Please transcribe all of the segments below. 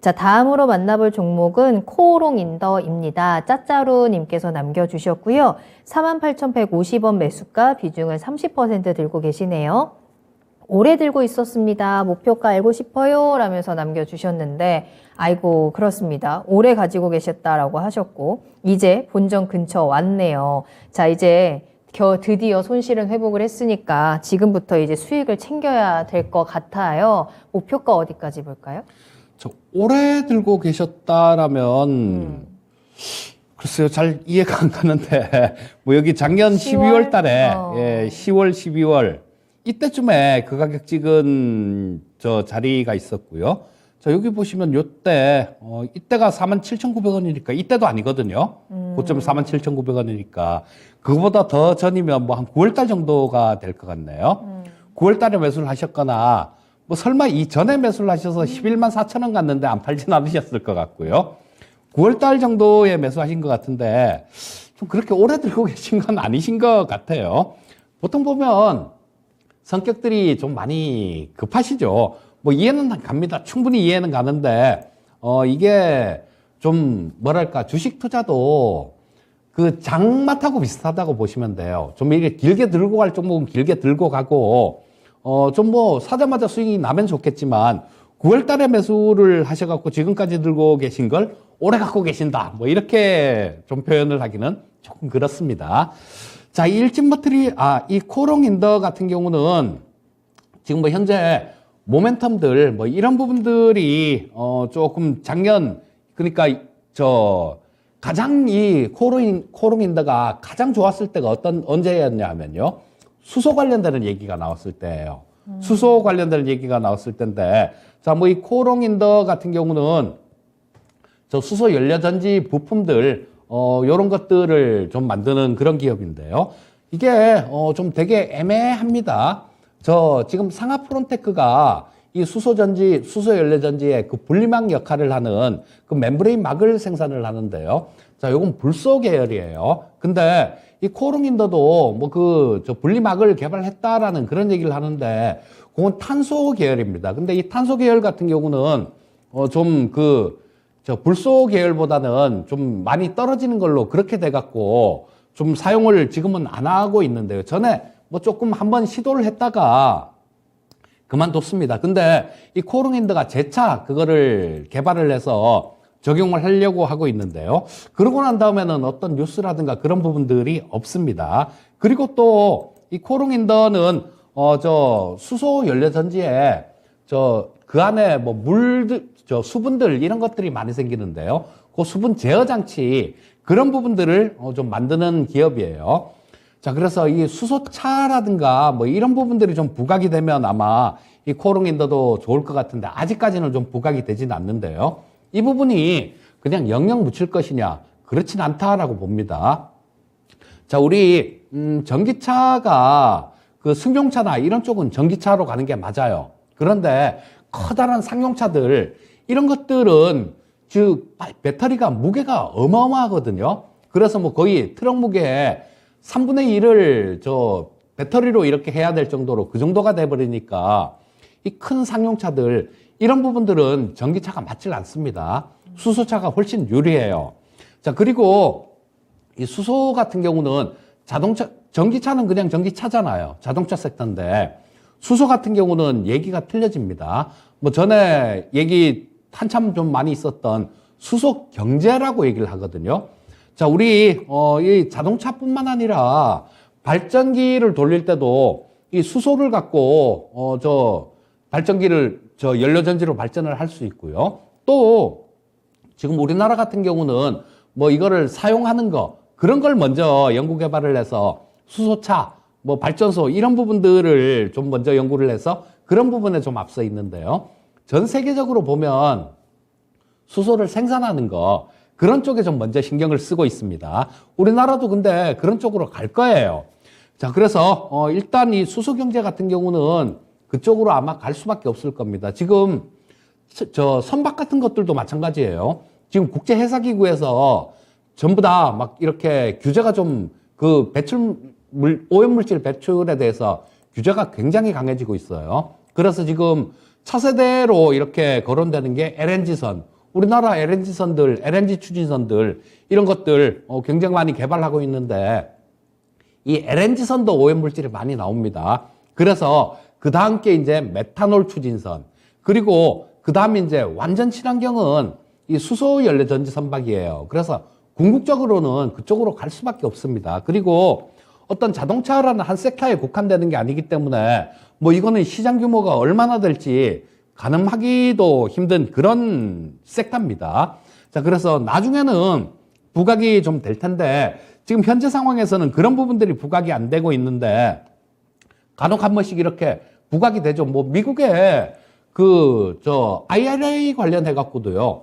자, 다음으로 만나볼 종목은 코오롱인더입니다. 짜짜루님께서 남겨주셨고요. 48,150원 매수가 비중을 30% 들고 계시네요. 오래 들고 있었습니다. 목표가 알고 싶어요. 라면서 남겨주셨는데, 아이고, 그렇습니다. 오래 가지고 계셨다라고 하셨고, 이제 본전 근처 왔네요. 자, 이제 드디어 손실은 회복을 했으니까 지금부터 이제 수익을 챙겨야 될 것 같아요. 목표가 어디까지 볼까요? 오래 들고 계셨다라면, 글쎄요, 잘 이해가 안 가는데, 뭐 여기 작년 12월 달에, 10월, 12월, 이때쯤에 그 가격 찍은 자리가 있었고요. 자, 여기 보시면 요때, 이때가 47,900원이니까, 이때도 아니거든요. 고점 47,900원이니까, 그거보다 더 전이면 뭐 한 9월달 정도가 될 것 같네요. 9월달에 매수를 하셨거나, 뭐 설마 이전에 매수를 하셔서 11만 4천 원 갔는데 안 팔진 않으셨을 것 같고요. 9월달 정도에 매수하신 것 같은데, 좀 그렇게 오래 들고 계신 건 아니신 것 같아요. 보통 보면, 성격들이 좀 많이 급하시죠. 뭐 이해는 갑니다. 충분히 이해는 가는데 이게 좀 뭐랄까 주식 투자도 그 장맛하고 비슷하다고 보시면 돼요. 좀 이게 길게 들고 갈 종목은 길게 들고 가고 좀 뭐 사자마자 수익이 나면 좋겠지만 9월 달에 매수를 하셔갖고 지금까지 들고 계신 걸 오래 갖고 계신다. 뭐 이렇게 좀 표현을 하기는 조금 그렇습니다. 자, 이 일진머트리, 이 코오롱인더 같은 경우는 지금 뭐 현재 모멘텀들, 뭐 이런 부분들이, 조금 작년, 그러니까 가장 이 코오롱인더가 가장 좋았을 때가 언제였냐면요. 수소 관련되는 얘기가 나왔을 때예요. 수소 관련되는 얘기가 나왔을 때인데, 자, 뭐 이 코오롱인더 같은 경우는 수소 연료전지 부품들, 요런 것들을 좀 만드는 그런 기업인데요. 이게, 좀 되게 애매합니다. 지금 상하프론테크가 이 수소 연료전지의 그 분리막 역할을 하는 그 멤브레인 막을 생산을 하는데요. 자, 요건 불소 계열이에요. 근데 이 코오롱인더도 뭐 분리막을 개발했다라는 그런 얘기를 하는데, 그건 탄소 계열입니다. 근데 이 탄소 계열 같은 경우는, 불소 계열보다는 좀 많이 떨어지는 걸로 그렇게 돼갖고 좀 사용을 지금은 안 하고 있는데요. 전에 뭐 조금 한번 시도를 했다가 그만뒀습니다. 근데 이 코오롱인더가 재차 그거를 개발을 해서 적용을 하려고 하고 있는데요. 그러고 난 다음에는 어떤 뉴스라든가 그런 부분들이 없습니다. 그리고 또 이 코오롱인더는 수소 연료전지에 그 안에 뭐 수분들 이런 것들이 많이 생기는데요. 그 수분 제어 장치 그런 부분들을 좀 만드는 기업이에요. 자, 그래서 이 수소차라든가 뭐 이런 부분들이 좀 부각이 되면 아마 이 코오롱인더도 좋을 것 같은데 아직까지는 좀 부각이 되진 않는데요. 이 부분이 그냥 영영 묻힐 것이냐? 그렇진 않다라고 봅니다. 자, 우리 전기차가 그 승용차나 이런 쪽은 전기차로 가는 게 맞아요. 그런데 커다란 상용차들 이런 것들은 배터리가 무게가 어마어마하거든요. 그래서 뭐 거의 트럭 무게의 3분의 1을 배터리로 이렇게 해야 될 정도로 그 정도가 돼버리니까 이 큰 상용차들 이런 부분들은 전기차가 맞질 않습니다. 수소차가 훨씬 유리해요. 자, 그리고 이 수소 같은 경우는 전기차는 그냥 전기차잖아요. 자동차 섹터인데 수소 같은 경우는 얘기가 틀려집니다. 뭐 전에 얘기 한참 좀 많이 있었던 수소 경제라고 얘기를 하거든요. 자, 우리 이 자동차뿐만 아니라 발전기를 돌릴 때도 이 수소를 갖고 발전기를 연료전지로 발전을 할 수 있고요. 또 지금 우리나라 같은 경우는 뭐 이거를 사용하는 거 그런 걸 먼저 연구 개발을 해서 수소차, 뭐 발전소 이런 부분들을 좀 먼저 연구를 해서 그런 부분에 좀 앞서 있는데요. 전 세계적으로 보면 수소를 생산하는 거 그런 쪽에 좀 먼저 신경을 쓰고 있습니다. 우리나라도 근데 그런 쪽으로 갈 거예요. 자, 그래서 일단 이 수소 경제 같은 경우는 그쪽으로 아마 갈 수밖에 없을 겁니다. 지금 선박 같은 것들도 마찬가지예요. 지금 국제해사기구에서 전부 다 막 이렇게 규제가 좀 오염물질 배출에 대해서 규제가 굉장히 강해지고 있어요. 그래서 지금 차세대로 이렇게 거론되는 게 LNG선, 우리나라 LNG선들, LNG 추진선들 이런 것들 굉장히 많이 개발하고 있는데 이 LNG선도 오염물질이 많이 나옵니다. 그래서 그 다음 게 이제 메탄올 추진선, 그리고 그 다음에 이제 완전 친환경은 이 수소 연료 전지 선박이에요. 그래서 궁극적으로는 그쪽으로 갈 수밖에 없습니다. 그리고 어떤 자동차라는 한 섹터에 국한되는 게 아니기 때문에 뭐 이거는 시장 규모가 얼마나 될지 가늠하기도 힘든 그런 섹터입니다. 자, 그래서 나중에는 부각이 좀 될 텐데 지금 현재 상황에서는 그런 부분들이 부각이 안 되고 있는데 간혹 한 번씩 이렇게 부각이 되죠. 뭐 미국의 IRA 관련해 갖고도요.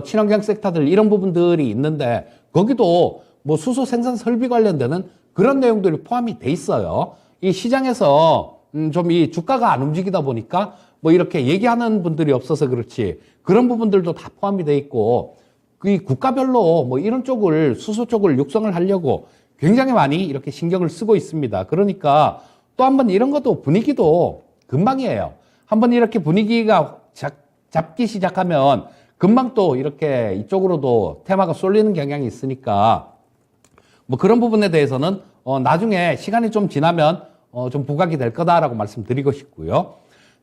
친환경 섹터들 이런 부분들이 있는데 거기도 뭐 수소 생산 설비 관련되는 그런 내용들이 포함이 돼 있어요. 이 시장에서 좀 이 주가가 안 움직이다 보니까 뭐 이렇게 얘기하는 분들이 없어서 그렇지 그런 부분들도 다 포함이 돼 있고 이 국가별로 뭐 이런 쪽을 수소 쪽을 육성을 하려고 굉장히 많이 이렇게 신경을 쓰고 있습니다. 그러니까 또 한번 이런 것도 분위기도 금방이에요. 한번 이렇게 분위기가 잡기 시작하면 금방 또 이렇게 이쪽으로도 테마가 쏠리는 경향이 있으니까 뭐 그런 부분에 대해서는 나중에 시간이 좀 지나면 좀 부각이 될 거다라고 말씀드리고 싶고요.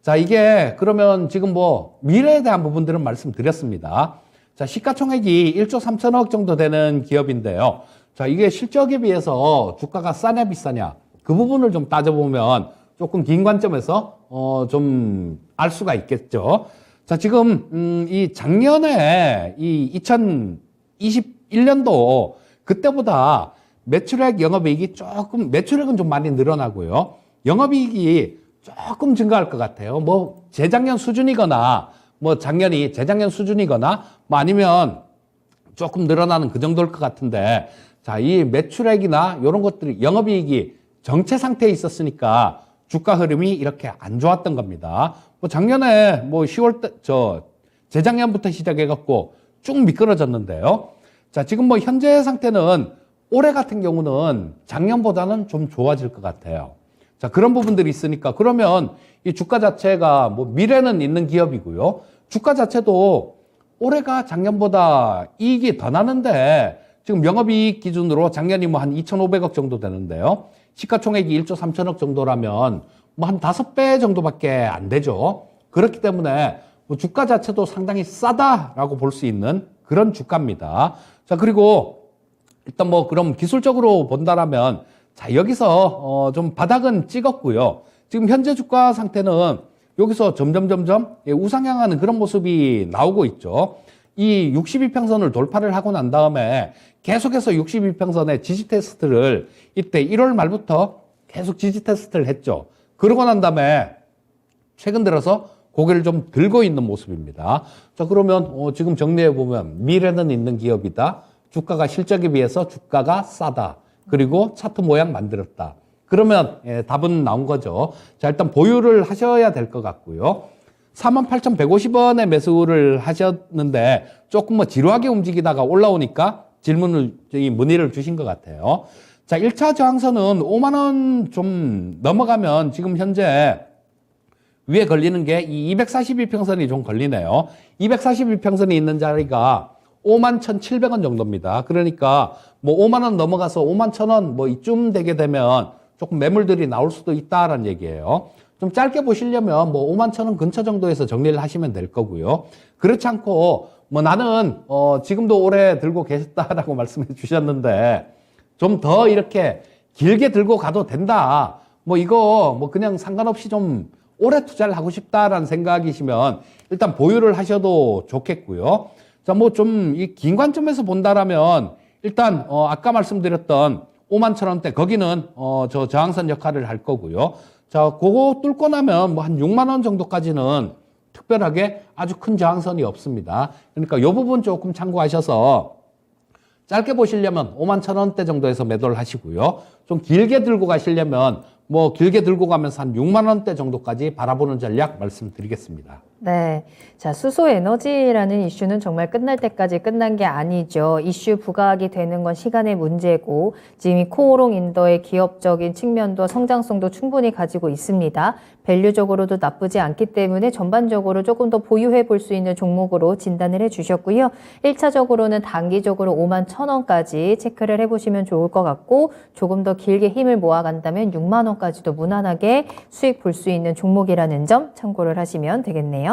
자, 이게 그러면 지금 뭐 미래에 대한 부분들은 말씀드렸습니다. 자, 시가총액이 1조 3천억 정도 되는 기업인데요. 자, 이게 실적에 비해서 주가가 싸냐 비싸냐 그 부분을 좀 따져보면 조금 긴 관점에서 좀 알 수가 있겠죠. 자, 지금 이 작년에 이 2021년도 그때보다 매출액 영업이익이 조금 매출액은 좀 많이 늘어나고요. 영업이익이 조금 증가할 것 같아요. 뭐 재작년 수준이거나 뭐 재작년 수준이거나 뭐 아니면 조금 늘어나는 그 정도일 것 같은데 자, 이 매출액이나 이런 것들이 영업이익이 정체 상태에 있었으니까 주가 흐름이 이렇게 안 좋았던 겁니다. 뭐 작년에 뭐 10월 때, 재작년부터 시작해갖고 쭉 미끄러졌는데요. 자, 지금 뭐 현재 상태는 올해 같은 경우는 작년보다는 좀 좋아질 것 같아요. 자, 그런 부분들이 있으니까 그러면 이 주가 자체가 뭐 미래는 있는 기업이고요. 주가 자체도 올해가 작년보다 이익이 더 나는데 지금 영업이익 기준으로 작년이 뭐 한 2,500억 정도 되는데요. 시가총액이 1조 3천억 정도라면 뭐 한 5배 정도밖에 안 되죠. 그렇기 때문에 뭐 주가 자체도 상당히 싸다라고 볼 수 있는 그런 주가입니다. 자, 그리고 일단 뭐 그럼 기술적으로 본다라면 자, 여기서 좀 바닥은 찍었고요. 지금 현재 주가 상태는 여기서 점점 우상향하는 그런 모습이 나오고 있죠. 이 62평선을 돌파를 하고 난 다음에 계속해서 62평선의 지지 테스트를 이때 1월 말부터 계속 지지 테스트를 했죠. 그러고 난 다음에 최근 들어서 고개를 좀 들고 있는 모습입니다. 자, 그러면 지금 정리해 보면 미래는 있는 기업이다. 주가가 실적에 비해서 주가가 싸다. 그리고 차트 모양 만들었다. 그러면 답은 나온 거죠. 자, 일단 보유를 하셔야 될 것 같고요. 48,150원에 매수를 하셨는데 조금 뭐 지루하게 움직이다가 올라오니까 문의를 주신 것 같아요. 자, 1차 저항선은 5만 원 좀 넘어가면 지금 현재 위에 걸리는 게 이 242평선이 좀 걸리네요. 242평선이 있는 자리가 51,700원 정도입니다. 그러니까 뭐 5만 원 넘어가서 51,000원 뭐 이쯤 되게 되면 조금 매물들이 나올 수도 있다라는 얘기예요. 좀 짧게 보시려면 뭐 51,000원 근처 정도에서 정리를 하시면 될 거고요. 그렇지 않고 뭐 나는 지금도 오래 들고 계셨다라고 말씀해 주셨는데 좀 더 이렇게 길게 들고 가도 된다. 뭐 이거 뭐 그냥 상관없이 좀 오래 투자를 하고 싶다라는 생각이시면 일단 보유를 하셔도 좋겠고요. 자, 뭐 좀 이 긴 관점에서 본다라면 일단 아까 말씀드렸던 51,000원대 거기는 저 저항선 역할을 할 거고요. 자, 그거 뚫고 나면 뭐 한 6만 원 정도까지는 특별하게 아주 큰 저항선이 없습니다. 그러니까 이 부분 조금 참고하셔서 짧게 보시려면 51,000원대 정도에서 매도를 하시고요. 좀 길게 들고 가시려면 뭐 길게 들고 가면서 한 6만 원대 정도까지 바라보는 전략 말씀드리겠습니다. 네. 자, 수소 에너지라는 이슈는 정말 끝날 때까지 끝난 게 아니죠. 이슈 부각이 되는 건 시간의 문제고, 지금 이 코오롱 인더의 기업적인 측면도 성장성도 충분히 가지고 있습니다. 밸류적으로도 나쁘지 않기 때문에 전반적으로 조금 더 보유해 볼 수 있는 종목으로 진단을 해 주셨고요. 1차적으로는 단기적으로 5만 1,000원까지 체크를 해보시면 좋을 것 같고, 조금 더 길게 힘을 모아간다면 6만 원까지도 무난하게 수익 볼 수 있는 종목이라는 점 참고를 하시면 되겠네요.